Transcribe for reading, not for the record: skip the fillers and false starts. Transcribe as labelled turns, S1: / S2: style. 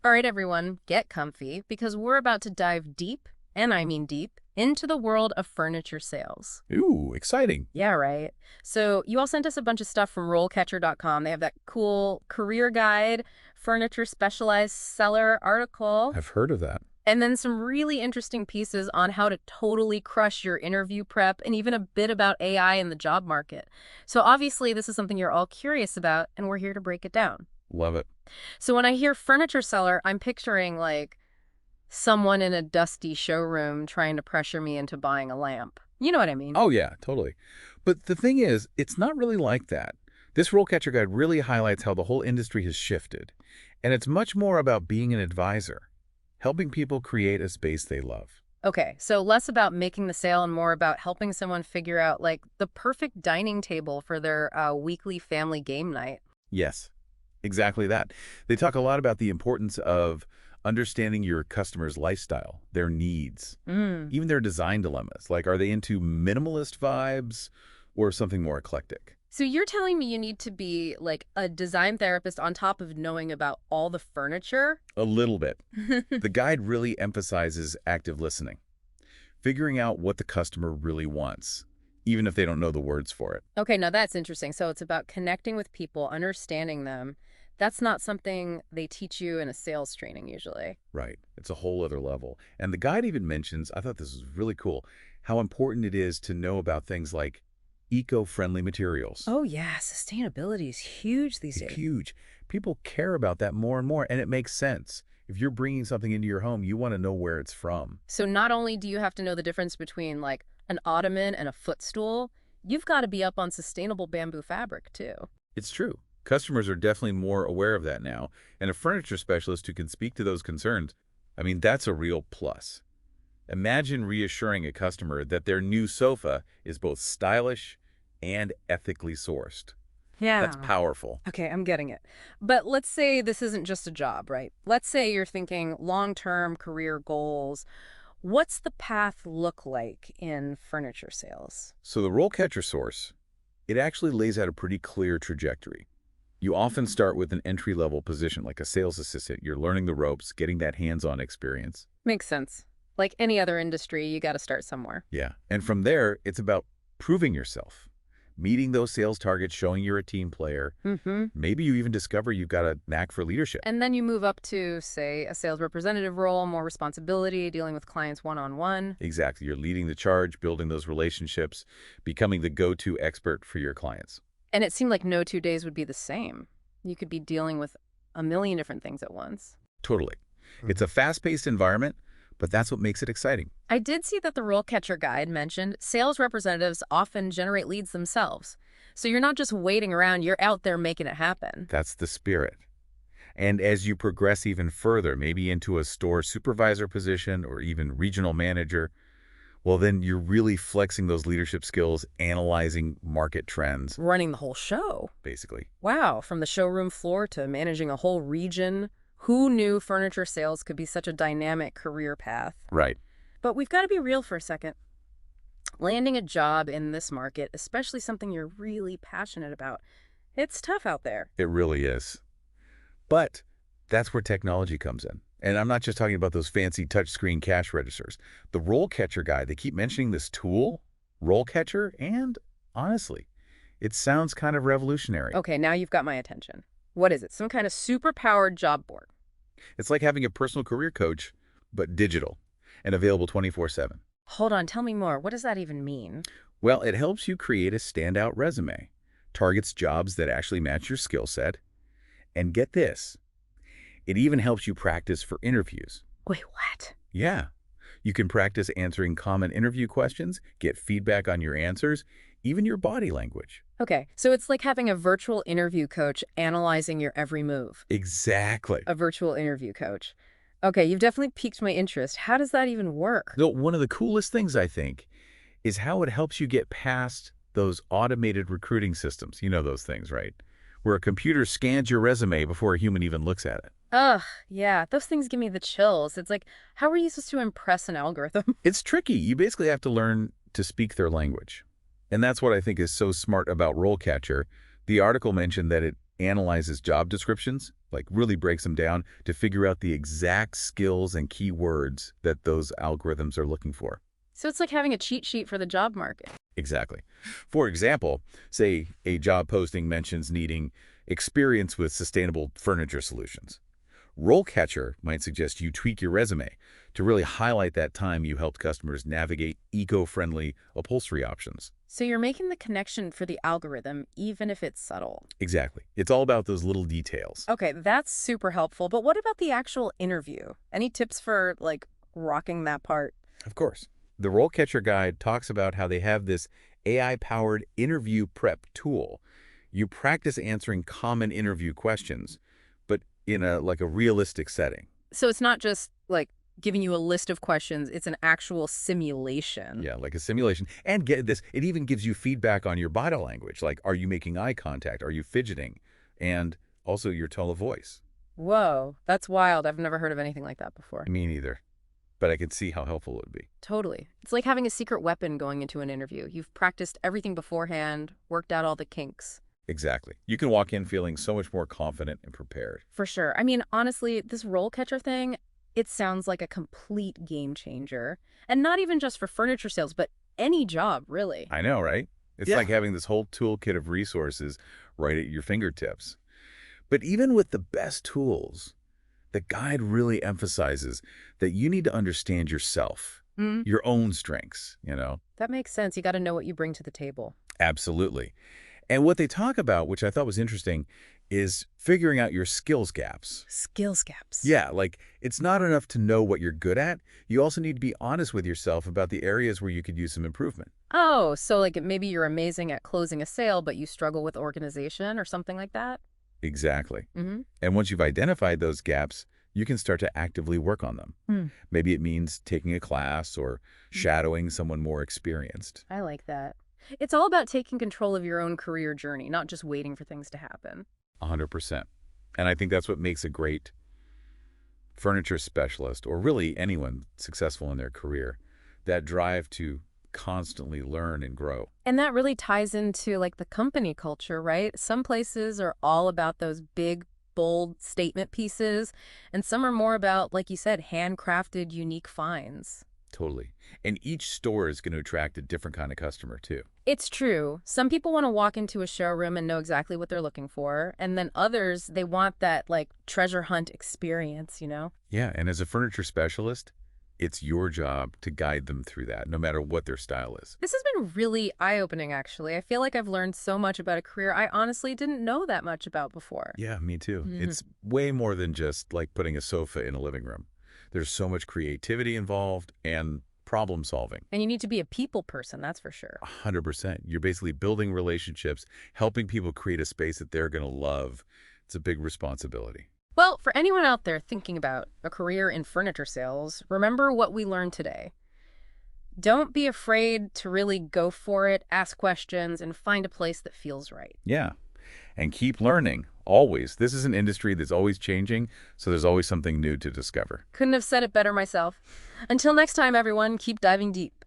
S1: All right, everyone, get comfy because we're about to dive deep, and I mean deep, into the world of furniture sales.
S2: Ooh, exciting.
S1: Yeah, right. So you all sent us a bunch of stuff from RoleCatcher.com. They have that cool career guide, Furniture Specialized Seller article,
S2: I've heard of that.
S1: and then some really interesting pieces on how to totally crush your interview prep and even a bit about AI in the job market. So obviously, this is something you're all curious about, and we're here to break it down.
S2: Love it.
S1: So when I hear furniture seller, I'm picturing like someone in a dusty showroom trying to pressure me into buying a lamp. You know what I mean?
S2: Oh, yeah, totally. But the thing is, it's not really like that. This Rollcatcher guide really highlights how the whole industry has shifted. And it's much more about being an advisor, helping people create a space they love.
S1: Okay, so less about making the sale and more about helping someone figure out like the perfect dining table for their weekly family game night.
S2: Yes, exactly that. They talk a lot about the importance of understanding your customer's lifestyle, their needs,
S1: Mm.
S2: even their design dilemmas. Like, are they into minimalist vibes or something more eclectic?
S1: So you're telling me you need to be like a design therapist on top of knowing about all the furniture?
S2: A little bit. The guide really emphasizes active listening, figuring out what the customer really wants, even if they don't know the words for it.
S1: Okay, now that's interesting. So it's about connecting with people, understanding them. That's not something they teach you in a sales training usually.
S2: Right. It's a whole other level. And the guide even mentions, I thought this was really cool, how important it is to know about things like eco-friendly materials.
S1: Oh yeah, sustainability is huge these
S2: It's
S1: days.
S2: huge. People care about that more and more, and it makes sense. If you're bringing something into your home, you want to know where it's from.
S1: So not only do you have to know the difference between like an ottoman and a footstool, you've got to be up on sustainable bamboo fabric too.
S2: It's true. Customers are definitely more aware of that now, and a furniture specialist who can speak to those concerns, I mean, that's a real plus. Imagine reassuring a customer that their new sofa is both stylish and ethically sourced. That's
S1: Yeah.
S2: powerful.
S1: Okay, I'm getting it. But let's say this isn't just a job, right? Let's say you're thinking long-term career goals. What's the path look like in furniture sales?
S2: So the role catcher source, it actually lays out a pretty clear trajectory. You often start with an entry-level position like a sales assistant. You're learning the ropes, getting that hands-on experience.
S1: Makes sense. Like any other industry, you got to start somewhere.
S2: Yeah. And from there, it's about proving yourself, meeting those sales targets, showing you're a team player.
S1: Mm-hmm.
S2: Maybe you even discover you've got a knack for leadership.
S1: And then you move up to, say, a sales representative role, more responsibility, dealing with clients one-on-one.
S2: Exactly. You're leading the charge, building those relationships, becoming the go-to expert for your clients.
S1: And it seemed like no 2 days would be the same. You could be dealing with a million different things at once.
S2: Totally. It's a fast-paced environment, but that's what makes it exciting.
S1: I did see that the Role Catcher Guide mentioned sales representatives often generate leads themselves. So you're not just waiting around, you're out there making it happen.
S2: That's the spirit. And as you progress even further, maybe into a store supervisor position or even regional manager, well, then you're really flexing those leadership skills, analyzing market trends,
S1: Running the whole show.
S2: basically.
S1: Wow, from the showroom floor to managing a whole region. Who knew furniture sales could be such a dynamic career path?
S2: Right.
S1: But we've got to be real for a second. Landing a job in this market, especially something you're really passionate about, it's tough out there.
S2: It really is. But that's where technology comes in. And I'm not just talking about those fancy touchscreen cash registers. The roll catcher guy, they keep mentioning this tool, roll catcher, and honestly, it sounds kind of revolutionary.
S1: Okay, now you've got my attention. What is it? Some kind of super-powered job board?
S2: It's like having a personal career coach, but digital and available 24/7.
S1: Hold on, tell me more. What does that even mean?
S2: Well, it helps you create a standout resume, targets jobs that actually match your skill set, and get this, it even helps you practice for interviews.
S1: Wait, what?
S2: Yeah, you can practice answering common interview questions, get feedback on your answers, even your body language.
S1: Okay, so it's like having a virtual interview coach analyzing your every move.
S2: Exactly.
S1: A virtual interview coach. Okay, you've definitely piqued my interest. How does that even work?
S2: So one of the coolest things, I think, is how it helps you get past those automated recruiting systems. You know those things, right? Where a computer scans your resume before a human even looks at it.
S1: Ugh, yeah, those things give me the chills. It's like, how are you supposed to impress an algorithm?
S2: It's tricky. You basically have to learn to speak their language. And that's what I think is so smart about RoleCatcher. The article mentioned that it analyzes job descriptions, like really breaks them down to figure out the exact skills and keywords that those algorithms are looking for.
S1: So it's like having a cheat sheet for the job market.
S2: Exactly. For example, say a job posting mentions needing experience with sustainable furniture solutions. RoleCatcher might suggest you tweak your resume to really highlight that time you helped customers navigate eco-friendly upholstery options.
S1: So you're making the connection for the algorithm, even if it's subtle.
S2: Exactly. It's all about those little details.
S1: Okay, that's super helpful. But what about the actual interview? Any tips for, like, rocking that part?
S2: Of course. The RoleCatcher guide talks about how they have this AI-powered interview prep tool. You practice answering common interview questions, but in a realistic setting.
S1: So it's not just, like, giving you a list of questions. It's an actual simulation.
S2: Yeah, like a simulation. And get this, it even gives you feedback on your body language, like are you making eye contact, are you fidgeting, and also your tone of voice.
S1: Whoa, that's wild. I've never heard of anything like that before.
S2: Me neither, but I can see how helpful it would be.
S1: Totally. It's like having a secret weapon going into an interview. You've practiced everything beforehand, worked out all the kinks.
S2: Exactly. You can walk in feeling so much more confident and prepared.
S1: For sure. I mean, honestly, this RoleCatcher thing, it sounds like a complete game changer. And not even just for furniture sales, but any job, really.
S2: I know, right? It's like having this whole toolkit of resources right at your fingertips. But even with the best tools, the guide really emphasizes that you need to understand yourself, your own strengths.
S1: That makes sense. You got to know what you bring to the table.
S2: Absolutely. And what they talk about, which I thought was interesting, is figuring out your skills gaps.
S1: Skills gaps.
S2: Yeah, like it's not enough to know what you're good at. You also need to be honest with yourself about the areas where you could use some improvement.
S1: Oh, so like maybe you're amazing at closing a sale, but you struggle with organization or something like that?
S2: Exactly.
S1: Mm-hmm.
S2: And once you've identified those gaps, you can start to actively work on them. Maybe it means taking a class or shadowing someone more experienced.
S1: I like that. It's all about taking control of your own career journey, not just waiting for things to happen.
S2: 100%. And I think that's what makes a great furniture specialist, or really anyone successful in their career, that drive to constantly learn and grow.
S1: And that really ties into like the company culture, right? Some places are all about those big, bold statement pieces, and some are more about, like you said, handcrafted, unique finds.
S2: Totally. And each store is going to attract a different kind of customer, too.
S1: It's true. Some people want to walk into a showroom and know exactly what they're looking for. And then others, they want that like treasure hunt experience.
S2: Yeah, and as a furniture specialist, it's your job to guide them through that, no matter what their style is.
S1: This has been really eye-opening, actually. I feel like I've learned so much about a career I honestly didn't know that much about before.
S2: Yeah, me too. It's way more than just like putting a sofa in a living room. There's so much creativity involved and problem solving.
S1: And you need to be a people person, that's for sure.
S2: 100%. You're basically building relationships, helping people create a space that they're going to love. It's a big responsibility.
S1: Well, for anyone out there thinking about a career in furniture sales, remember what we learned today. Don't be afraid to really go for it, ask questions, and find a place that feels right.
S2: Yeah. And keep learning, always. This is an industry that's always changing, so there's always something new to discover.
S1: Couldn't have said it better myself. Until next time, everyone, keep diving deep.